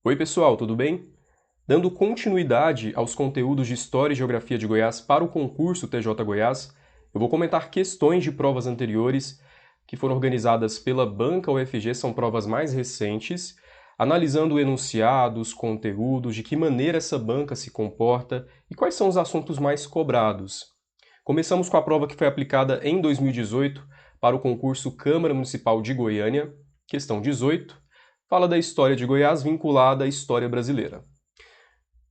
Oi pessoal, tudo bem? Dando continuidade aos conteúdos de História e Geografia de Goiás para o concurso TJ Goiás, eu vou comentar questões de provas anteriores que foram organizadas pela Banca UFG, são provas mais recentes, analisando enunciados, conteúdos, de que maneira essa banca se comporta e quais são os assuntos mais cobrados. Começamos com a prova que foi aplicada em 2018 para o concurso Câmara Municipal de Goiânia, questão 18, fala da história de Goiás vinculada à história brasileira.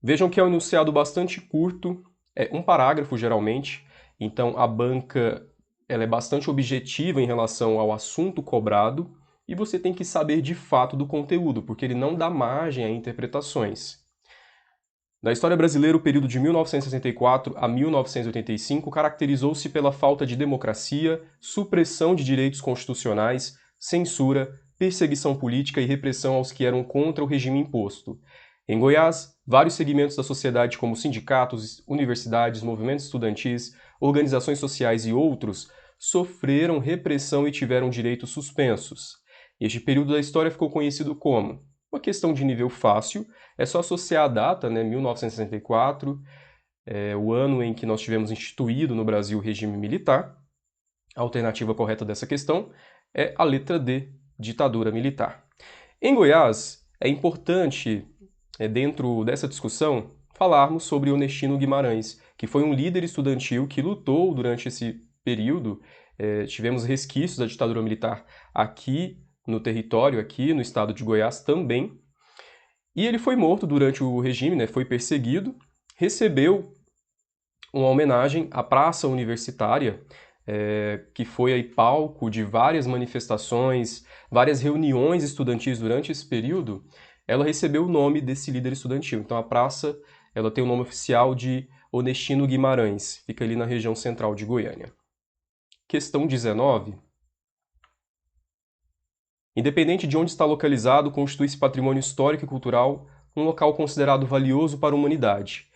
Vejam que é um enunciado bastante curto, é um parágrafo geralmente, então a banca ela é bastante objetiva em relação ao assunto cobrado e você tem que saber de fato do conteúdo, porque ele não dá margem a interpretações. Na história brasileira, o período de 1964 a 1985 caracterizou-se pela falta de democracia, supressão de direitos constitucionais, censura, perseguição política e repressão aos que eram contra o regime imposto. Em Goiás, vários segmentos da sociedade, como sindicatos, universidades, movimentos estudantis, organizações sociais e outros, sofreram repressão e tiveram direitos suspensos. Este período da história ficou conhecido como uma questão de nível fácil, é só associar a data, né, 1964, o ano em que nós tivemos instituído no Brasil o regime militar. A alternativa correta dessa questão é a letra D, ditadura militar. Em Goiás, é importante, dentro dessa discussão, falarmos sobre Onestino Guimarães, que foi um líder estudantil que lutou durante esse período. Tivemos resquícios da ditadura militar aqui no território, aqui no estado de Goiás também. E ele foi morto durante o regime, né, foi perseguido, recebeu uma homenagem à Praça Universitária, que foi aí palco de várias manifestações, várias reuniões estudantis durante esse período. Ela recebeu o nome desse líder estudantil. Então a praça ela tem o nome oficial de Onestino Guimarães, fica ali na região central de Goiânia. Questão 19. Independente de onde está localizado, constitui-se patrimônio histórico e cultural, um local considerado valioso para a humanidade.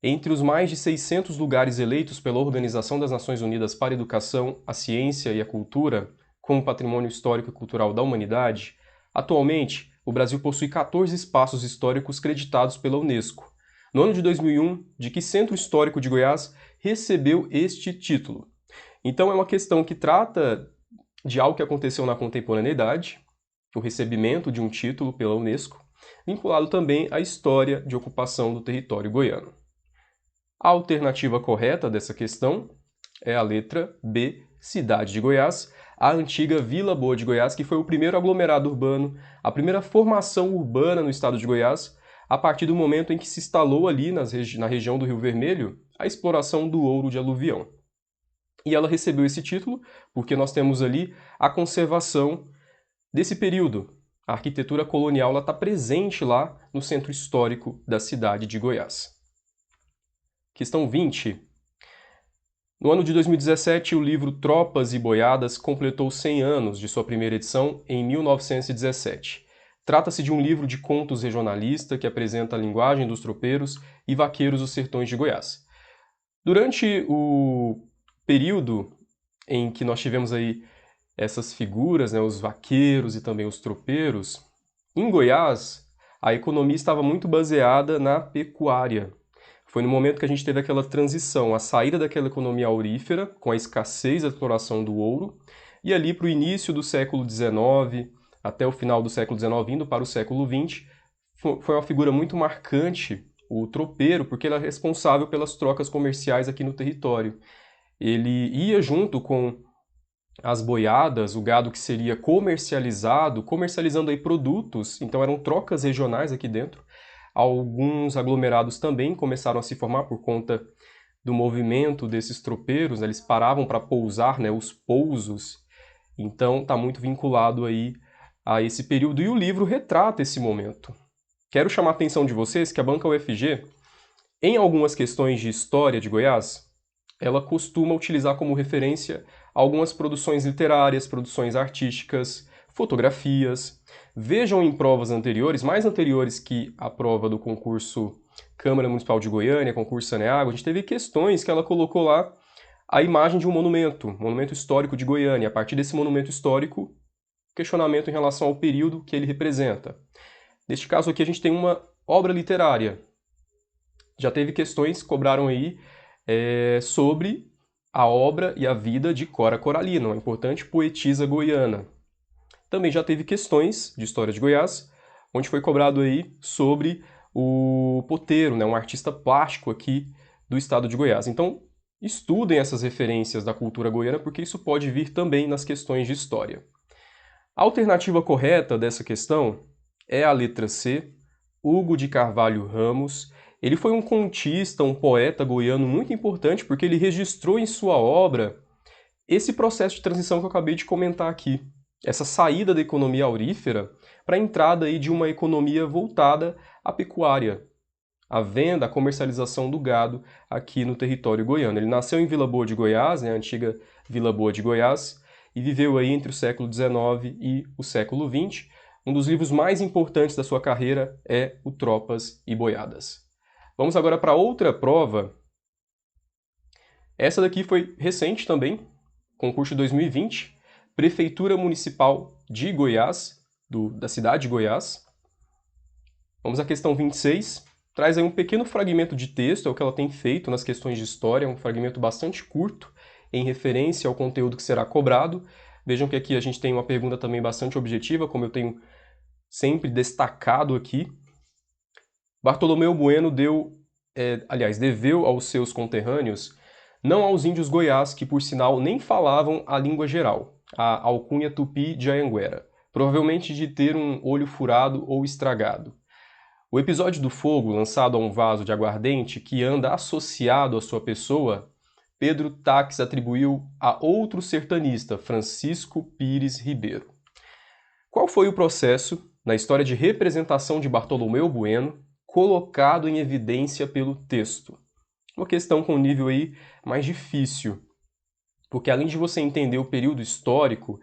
Entre os mais de 600 lugares eleitos pela Organização das Nações Unidas para a Educação, a Ciência e a Cultura como patrimônio histórico e cultural da humanidade, atualmente o Brasil possui 14 espaços históricos creditados pela Unesco. No ano de 2001, de que centro histórico de Goiás recebeu este título? Então é uma questão que trata de algo que aconteceu na contemporaneidade, o recebimento de um título pela Unesco, vinculado também à história de ocupação do território goiano. A alternativa correta dessa questão é a letra B, cidade de Goiás, a antiga Vila Boa de Goiás, que foi o primeiro aglomerado urbano, a primeira formação urbana no estado de Goiás, a partir do momento em que se instalou ali na região do Rio Vermelho a exploração do ouro de aluvião. E ela recebeu esse título porque nós temos ali a conservação desse período. A arquitetura colonial está presente lá no centro histórico da cidade de Goiás. Questão 20. No ano de 2017, o livro Tropas e Boiadas completou 100 anos de sua primeira edição em 1917. Trata-se de um livro de contos regionalista que apresenta a linguagem dos tropeiros e vaqueiros dos sertões de Goiás. Durante o período em que nós tivemos aí essas figuras, né, os vaqueiros e também os tropeiros, em Goiás, a economia estava muito baseada na pecuária. Foi no momento que a gente teve aquela transição, a saída daquela economia aurífera, com a escassez da exploração do ouro, e ali para o início do século XIX, até o final do século XIX, indo para o século XX, foi uma figura muito marcante, o tropeiro, porque ele é responsável pelas trocas comerciais aqui no território. Ele ia junto com as boiadas, o gado que seria comercializado, comercializando aí produtos, então eram trocas regionais aqui dentro. Alguns aglomerados também começaram a se formar por conta do movimento desses tropeiros, né? Eles paravam para pousar, né, os pousos, então está muito vinculado aí a esse período, e o livro retrata esse momento. Quero chamar a atenção de vocês que a Banca UFG, em algumas questões de história de Goiás, ela costuma utilizar como referência algumas produções literárias, produções artísticas, fotografias. Vejam em provas anteriores, mais anteriores que a prova do concurso Câmara Municipal de Goiânia, concurso Saneago, a gente teve questões que ela colocou lá a imagem de um monumento histórico de Goiânia. A partir desse monumento histórico, questionamento em relação ao período que ele representa. Neste caso aqui a gente tem uma obra literária. Já teve questões que cobraram aí sobre a obra e a vida de Cora Coralina, uma importante poetisa goiana. Também já teve questões de história de Goiás, onde foi cobrado aí sobre o Poteiro, né, um artista plástico aqui do estado de Goiás. Então, estudem essas referências da cultura goiana, porque isso pode vir também nas questões de história. A alternativa correta dessa questão é a letra C, Hugo de Carvalho Ramos. Ele foi um contista, um poeta goiano muito importante, porque ele registrou em sua obra esse processo de transição que eu acabei de comentar aqui. Essa saída da economia aurífera para a entrada aí de uma economia voltada à pecuária, a venda, a comercialização do gado aqui no território goiano. Ele nasceu em Vila Boa de Goiás, né, a antiga Vila Boa de Goiás, e viveu aí entre o século XIX e o século XX. Um dos livros mais importantes da sua carreira é o Tropas e Boiadas. Vamos agora para outra prova. Essa daqui foi recente também, concurso de 2020, Prefeitura Municipal de Goiás, da cidade de Goiás. Vamos à questão 26. Traz aí um pequeno fragmento de texto, é o que ela tem feito nas questões de história, um fragmento bastante curto, em referência ao conteúdo que será cobrado. Vejam que aqui a gente tem uma pergunta também bastante objetiva, como eu tenho sempre destacado aqui. Bartolomeu Bueno deveu aos seus conterrâneos, não aos índios Goiás, que por sinal nem falavam a língua geral, a alcunha tupi de Anhanguera, provavelmente de ter um olho furado ou estragado. O episódio do fogo lançado a um vaso de aguardente que anda associado à sua pessoa, Pedro Taques atribuiu a outro sertanista, Francisco Pires Ribeiro. Qual foi o processo, na história de representação de Bartolomeu Bueno, colocado em evidência pelo texto? Uma questão com um nível aí mais difícil, porque além de você entender o período histórico,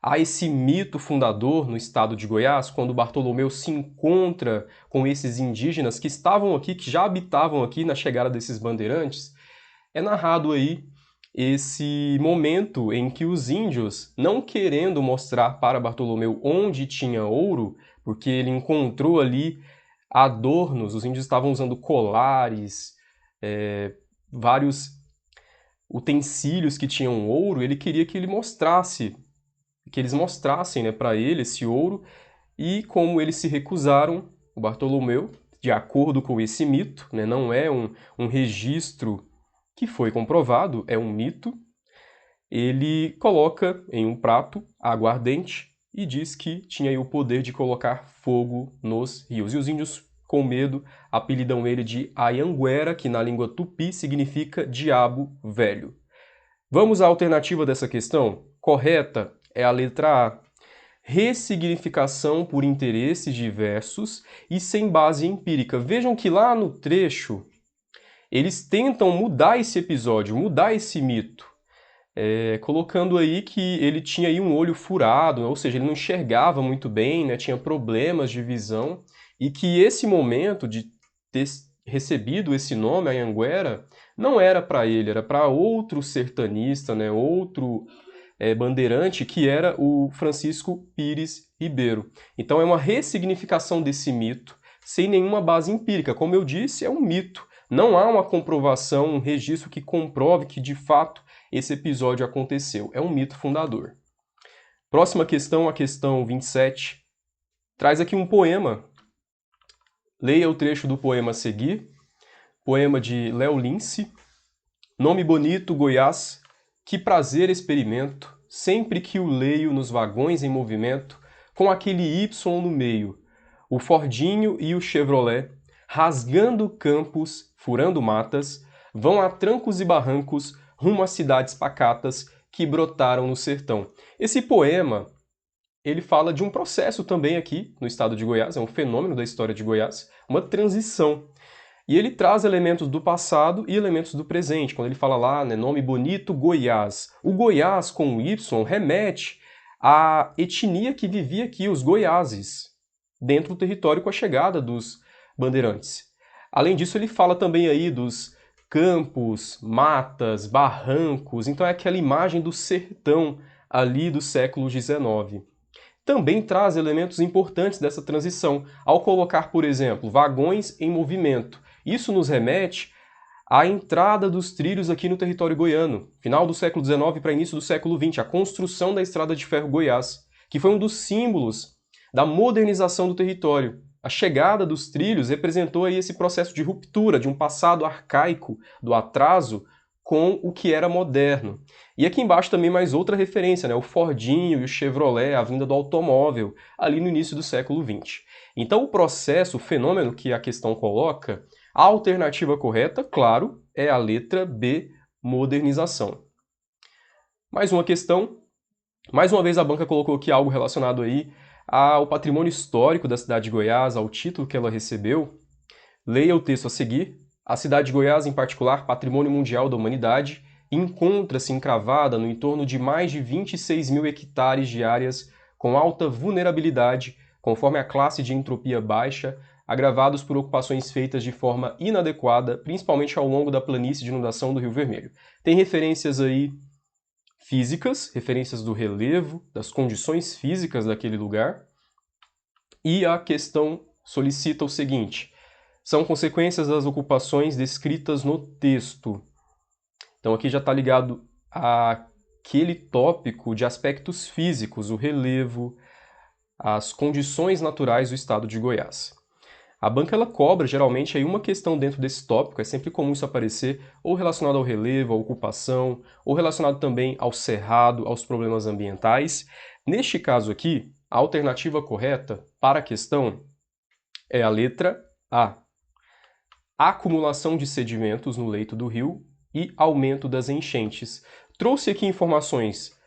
há esse mito fundador no estado de Goiás, quando Bartolomeu se encontra com esses indígenas que estavam aqui, que já habitavam aqui na chegada desses bandeirantes, é narrado aí esse momento em que os índios, não querendo mostrar para Bartolomeu onde tinha ouro, porque ele encontrou ali adornos, os índios estavam usando colares, vários utensílios que tinham ouro, ele queria que eles mostrassem, né, para ele esse ouro, e como eles se recusaram, o Bartolomeu, de acordo com esse mito, né, não é um registro que foi comprovado, é um mito, ele coloca em um prato aguardente e diz que tinha aí o poder de colocar fogo nos rios. E os índios, com medo, apelidam ele de Anhanguera, que na língua tupi significa diabo velho. Vamos à alternativa dessa questão? Correta é a letra A. Ressignificação por interesses diversos e sem base empírica. Vejam que lá no trecho, eles tentam mudar esse episódio, mudar esse mito, colocando aí que ele tinha aí um olho furado, ou seja, ele não enxergava muito bem, né, tinha problemas de visão, e que esse momento de ter recebido esse nome, Anhanguera, não era para ele, era para outro sertanista, né, outro bandeirante, que era o Francisco Pires Ribeiro. Então é uma ressignificação desse mito, sem nenhuma base empírica. Como eu disse, é um mito. Não há uma comprovação, um registro que comprove que, de fato, esse episódio aconteceu. É um mito fundador. Próxima questão, a questão 27, traz aqui um poema. Leia o trecho do poema a seguir. Poema de Léo Lince. Nome bonito, Goiás, que prazer experimento, sempre que o leio nos vagões em movimento, com aquele Y no meio, o Fordinho e o Chevrolet, rasgando campos, furando matas, vão a trancos e barrancos rumo às cidades pacatas que brotaram no sertão. Esse poema, ele fala de um processo também aqui no estado de Goiás, é um fenômeno da história de Goiás, uma transição. E ele traz elementos do passado e elementos do presente. Quando ele fala lá, né, nome bonito, Goiás. O Goiás com o Y remete à etnia que vivia aqui, os goiáses, dentro do território com a chegada dos bandeirantes. Além disso, ele fala também aí dos campos, matas, barrancos. Então é aquela imagem do sertão ali do século XIX. também traz elementos importantes dessa transição, ao colocar, por exemplo, vagões em movimento. Isso nos remete à entrada dos trilhos aqui no território goiano, final do século XIX para início do século XX, a construção da Estrada de Ferro Goiás, que foi um dos símbolos da modernização do território. A chegada dos trilhos representou aí esse processo de ruptura de um passado arcaico, do atraso, com o que era moderno. E aqui embaixo também mais outra referência, né? O Fordinho e o Chevrolet, a vinda do automóvel, ali no início do século XX. Então o processo, o fenômeno que a questão coloca, a alternativa correta, claro, é a letra B, modernização. Mais uma questão. Mais uma vez a banca colocou aqui algo relacionado aí ao patrimônio histórico da cidade de Goiás, ao título que ela recebeu. Leia o texto a seguir. A cidade de Goiás, em particular, patrimônio mundial da humanidade, encontra-se encravada no entorno de mais de 26 mil hectares de áreas com alta vulnerabilidade, conforme a classe de entropia baixa, agravados por ocupações feitas de forma inadequada, principalmente ao longo da planície de inundação do Rio Vermelho. Tem referências aí físicas, referências do relevo, das condições físicas daquele lugar, e a questão solicita o seguinte: são consequências das ocupações descritas no texto. Então aqui já está ligado àquele tópico de aspectos físicos, o relevo, as condições naturais do estado de Goiás. A banca ela cobra geralmente aí uma questão dentro desse tópico, é sempre comum isso aparecer, ou relacionado ao relevo, à ocupação, ou relacionado também ao cerrado, aos problemas ambientais. Neste caso aqui, a alternativa correta para a questão é a letra A. Acumulação de sedimentos no leito do rio e aumento das enchentes. Trouxe aqui informações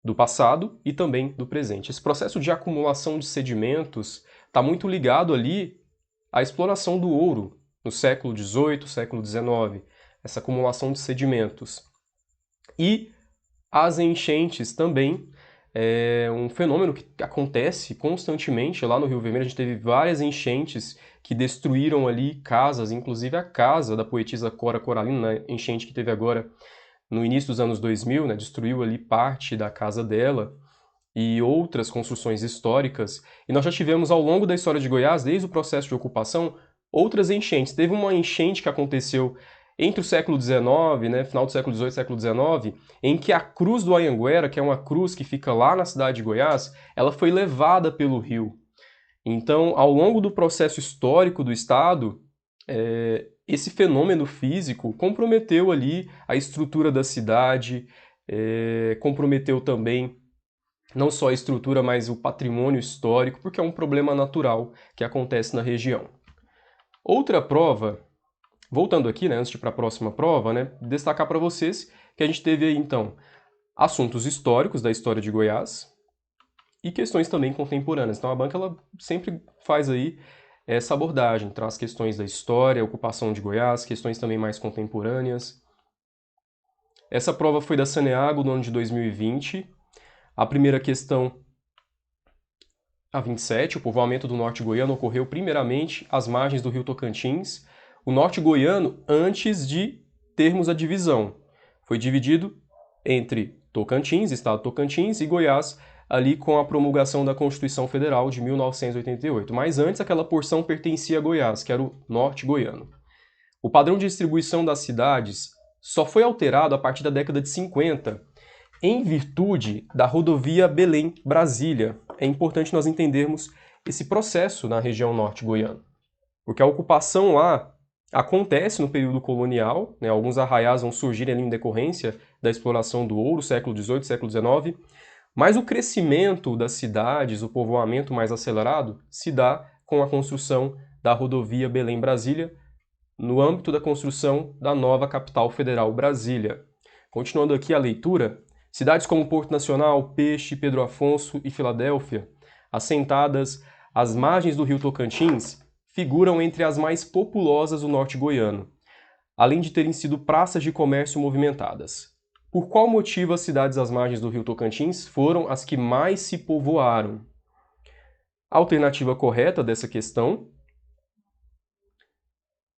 do passado e também do presente. Esse processo de acumulação de sedimentos está muito ligado ali à exploração do ouro no século XVIII, século XIX, essa acumulação de sedimentos. E as enchentes também é um fenômeno que acontece constantemente lá no Rio Vermelho. A gente teve várias enchentes que destruíram ali casas, inclusive a casa da poetisa Cora Coralina, na enchente que teve agora no início dos anos 2000, né, destruiu ali parte da casa dela e outras construções históricas. E nós já tivemos ao longo da história de Goiás, desde o processo de ocupação, outras enchentes. Teve uma enchente que aconteceu entre o século XIX, né, final do século XVIII e século XIX, em que a cruz do Anhanguera, que é uma cruz que fica lá na cidade de Goiás, ela foi levada pelo rio. Então, ao longo do processo histórico do Estado, esse fenômeno físico comprometeu ali a estrutura da cidade, comprometeu também não só a estrutura, mas o patrimônio histórico, porque é um problema natural que acontece na região. Outra prova, voltando aqui, né, antes de ir para a próxima prova, né, destacar para vocês que a gente teve aí, então, assuntos históricos da história de Goiás e questões também contemporâneas. Então a banca ela sempre faz aí essa abordagem, traz questões da história, ocupação de Goiás, questões também mais contemporâneas. Essa prova foi da Saneago no ano de 2020. A primeira questão, a 27, o povoamento do norte goiano ocorreu primeiramente às margens do rio Tocantins. O norte goiano, antes de termos a divisão, foi dividido entre Tocantins, estado Tocantins, e Goiás, ali com a promulgação da Constituição Federal de 1988. Mas antes aquela porção pertencia a Goiás, que era o norte goiano. O padrão de distribuição das cidades só foi alterado a partir da década de 50, em virtude da rodovia Belém-Brasília. É importante nós entendermos esse processo na região norte goiana, porque a ocupação lá acontece no período colonial, né? Alguns arraiais vão surgir ali em decorrência da exploração do ouro, século XVIII, século XIX, mas o crescimento das cidades, o povoamento mais acelerado, se dá com a construção da rodovia Belém-Brasília, no âmbito da construção da nova capital federal, Brasília. Continuando aqui a leitura, cidades como Porto Nacional, Peixe, Pedro Afonso e Filadélfia, assentadas às margens do rio Tocantins, figuram entre as mais populosas do norte goiano, além de terem sido praças de comércio movimentadas. Por qual motivo as cidades às margens do rio Tocantins foram as que mais se povoaram? A alternativa correta dessa questão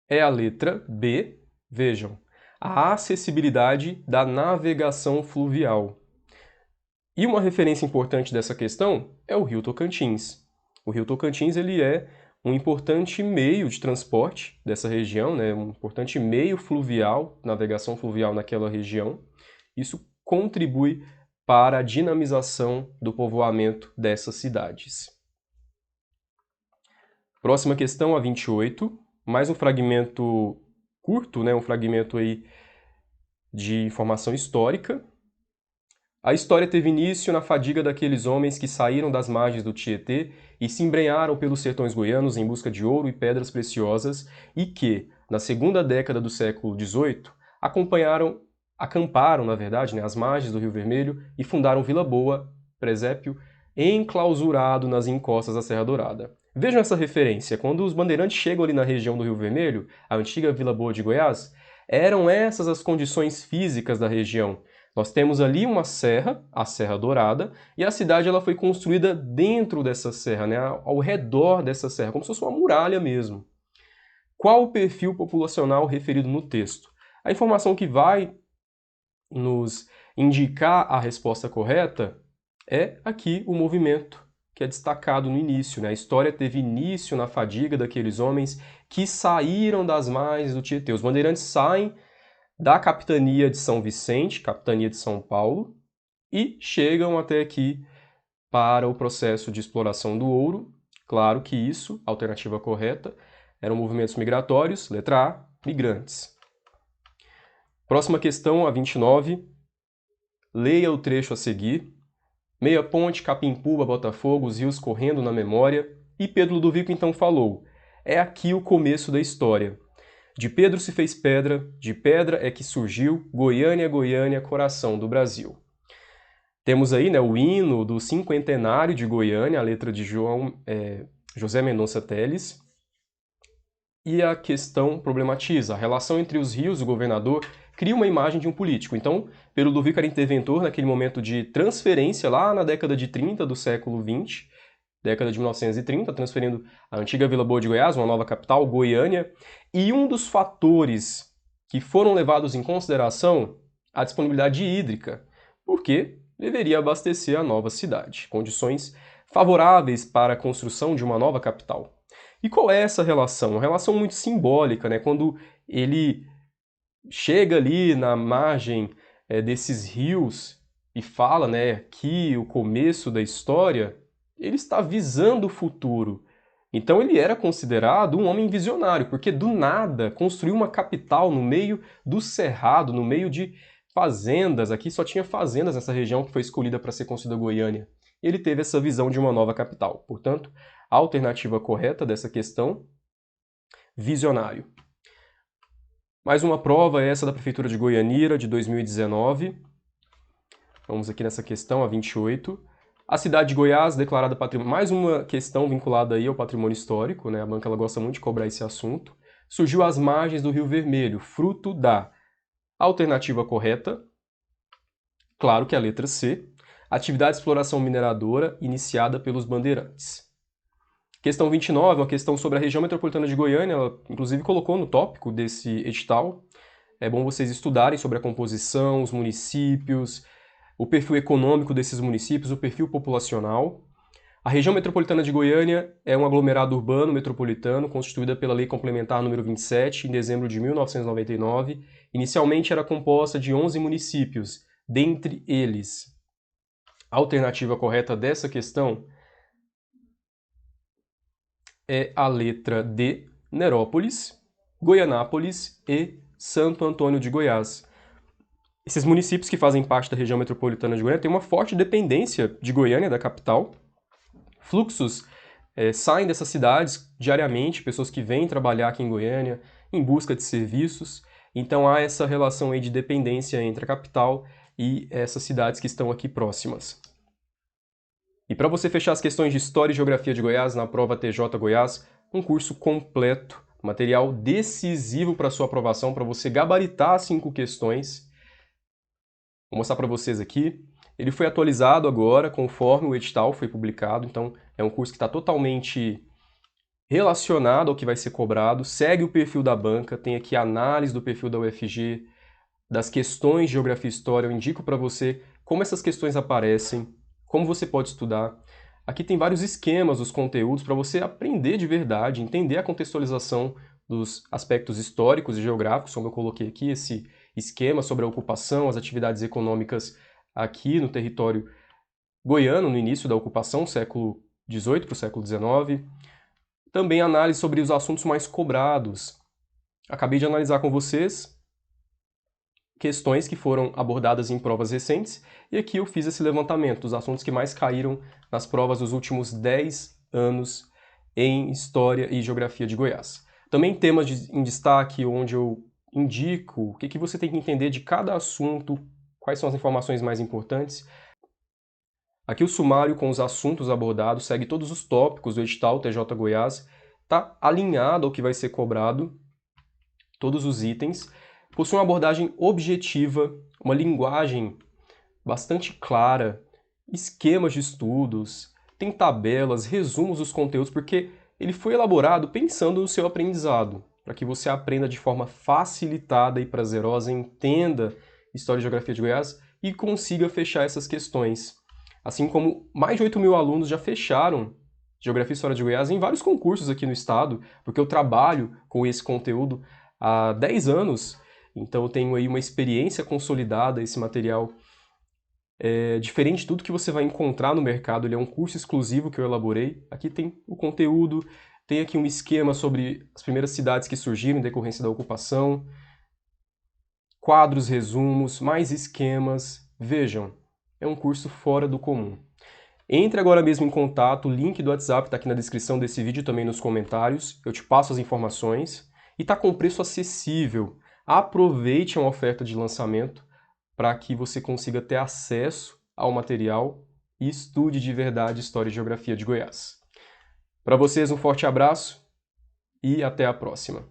é a letra B. Vejam, a acessibilidade da navegação fluvial. E uma referência importante dessa questão é o Rio Tocantins. O Rio Tocantins ele é um importante meio de transporte dessa região, né? Um importante meio fluvial, navegação fluvial naquela região. Isso contribui para a dinamização do povoamento dessas cidades. Próxima questão, a 28. Mais um fragmento curto, né? Um fragmento aí de informação histórica. A história teve início na fadiga daqueles homens que saíram das margens do Tietê e se embrenharam pelos sertões goianos em busca de ouro e pedras preciosas e que, na segunda década do século XVIII, acamparam, na verdade, né, às margens do Rio Vermelho e fundaram Vila Boa, presépio, enclausurado nas encostas da Serra Dourada. Vejam essa referência. Quando os bandeirantes chegam ali na região do Rio Vermelho, a antiga Vila Boa de Goiás, eram essas as condições físicas da região. Nós temos ali uma serra, a Serra Dourada, e a cidade ela foi construída dentro dessa serra, né, ao redor dessa serra, como se fosse uma muralha mesmo. Qual o perfil populacional referido no texto? A informação que vai nos indicar a resposta correta é aqui o movimento, que é destacado no início, né? A história teve início na fadiga daqueles homens que saíram das margens do Tietê. Os bandeirantes saem da capitania de São Vicente, capitania de São Paulo, e chegam até aqui para o processo de exploração do ouro. Claro que isso, alternativa correta, eram movimentos migratórios, letra A, migrantes. Próxima questão, a 29. Leia o trecho a seguir. Meia Ponte, Capimpuba, Botafogo, os rios correndo na memória. E Pedro Ludovico então falou: é aqui o começo da história. De Pedro se fez pedra, de pedra é que surgiu Goiânia, Goiânia, coração do Brasil. Temos aí, né, o hino do cinquentenário de Goiânia, a letra de José Mendonça Telles. E a questão problematiza. A relação entre os rios e o governador cria uma imagem de um político. Então, Pedro Ludovico era interventor naquele momento de transferência lá na década de 30 do século XX, década de 1930, transferindo a antiga Vila Boa de Goiás, uma nova capital, Goiânia, e um dos fatores que foram levados em consideração a disponibilidade hídrica, porque deveria abastecer a nova cidade, condições favoráveis para a construção de uma nova capital. E qual é essa relação? Uma relação muito simbólica, né? Quando ele chega ali na margem desses rios e fala, né, aqui o começo da história, ele está visando o futuro. Então ele era considerado um homem visionário, porque do nada construiu uma capital no meio do cerrado, no meio de fazendas. Aqui só tinha fazendas nessa região que foi escolhida para ser construída Goiânia. Ele teve essa visão de uma nova capital. Portanto, a alternativa correta dessa questão, visionário. Mais uma prova é essa da Prefeitura de Goianira, de 2019. Vamos aqui nessa questão, a 28. A cidade de Goiás, declarada patrimônio... Mais uma questão vinculada aí ao patrimônio histórico, né? A banca ela gosta muito de cobrar esse assunto. Surgiu às margens do Rio Vermelho, fruto da alternativa correta, claro que é a letra C, atividade de exploração mineradora iniciada pelos bandeirantes. Questão 29, uma questão sobre a região metropolitana de Goiânia, ela inclusive colocou no tópico desse edital. É bom vocês estudarem sobre a composição, os municípios, o perfil econômico desses municípios, o perfil populacional. A região metropolitana de Goiânia é um aglomerado urbano metropolitano constituída pela Lei Complementar número 27, em dezembro de 1999. Inicialmente era composta de 11 municípios, dentre eles. A alternativa correta dessa questão é a letra D, Nerópolis, Goianápolis e Santo Antônio de Goiás. Esses municípios que fazem parte da região metropolitana de Goiânia têm uma forte dependência de Goiânia, da capital. Fluxos saem dessas cidades diariamente, pessoas que vêm trabalhar aqui em Goiânia em busca de serviços. Então há essa relação aí de dependência entre a capital e essas cidades que estão aqui próximas. E para você fechar as questões de História e Geografia de Goiás na prova TJ Goiás, um curso completo, material decisivo para sua aprovação, para você gabaritar 5 questões. Vou mostrar para vocês aqui. Ele foi atualizado agora, conforme o edital foi publicado, então é um curso que está totalmente relacionado ao que vai ser cobrado, segue o perfil da banca, tem aqui a análise do perfil da UFG, das questões de Geografia e História, eu indico para você como essas questões aparecem, como você pode estudar. Aqui tem vários esquemas dos conteúdos para você aprender de verdade, entender a contextualização dos aspectos históricos e geográficos, como eu coloquei aqui, esse esquema sobre a ocupação, as atividades econômicas aqui no território goiano, no início da ocupação, século XVIII para o século XIX. Também análise sobre os assuntos mais cobrados. Acabei de analisar com vocês questões que foram abordadas em provas recentes, e aqui eu fiz esse levantamento dos assuntos que mais caíram nas provas dos últimos 10 anos em História e Geografia de Goiás. Também temas em destaque, onde eu indico o que você tem que entender de cada assunto, quais são as informações mais importantes. Aqui o sumário com os assuntos abordados segue todos os tópicos do edital TJ Goiás, está alinhado ao que vai ser cobrado, todos os itens, possui uma abordagem objetiva, uma linguagem bastante clara, esquemas de estudos, tem tabelas, resumos dos conteúdos, porque ele foi elaborado pensando no seu aprendizado, para que você aprenda de forma facilitada e prazerosa, entenda História e Geografia de Goiás e consiga fechar essas questões. Assim como mais de 8.000 alunos já fecharam Geografia e História de Goiás em vários concursos aqui no estado, porque eu trabalho com esse conteúdo há 10 anos, então eu tenho aí uma experiência consolidada, esse material é diferente de tudo que você vai encontrar no mercado, ele é um curso exclusivo que eu elaborei. Aqui tem o conteúdo, tem aqui um esquema sobre as primeiras cidades que surgiram em decorrência da ocupação, quadros, resumos, mais esquemas. Vejam, é um curso fora do comum. Entre agora mesmo em contato, o link do WhatsApp está aqui na descrição desse vídeo e também nos comentários. Eu te passo as informações e está com preço acessível. Aproveite uma oferta de lançamento para que você consiga ter acesso ao material e estude de verdade História e Geografia de Goiás. Para vocês, um forte abraço e até a próxima.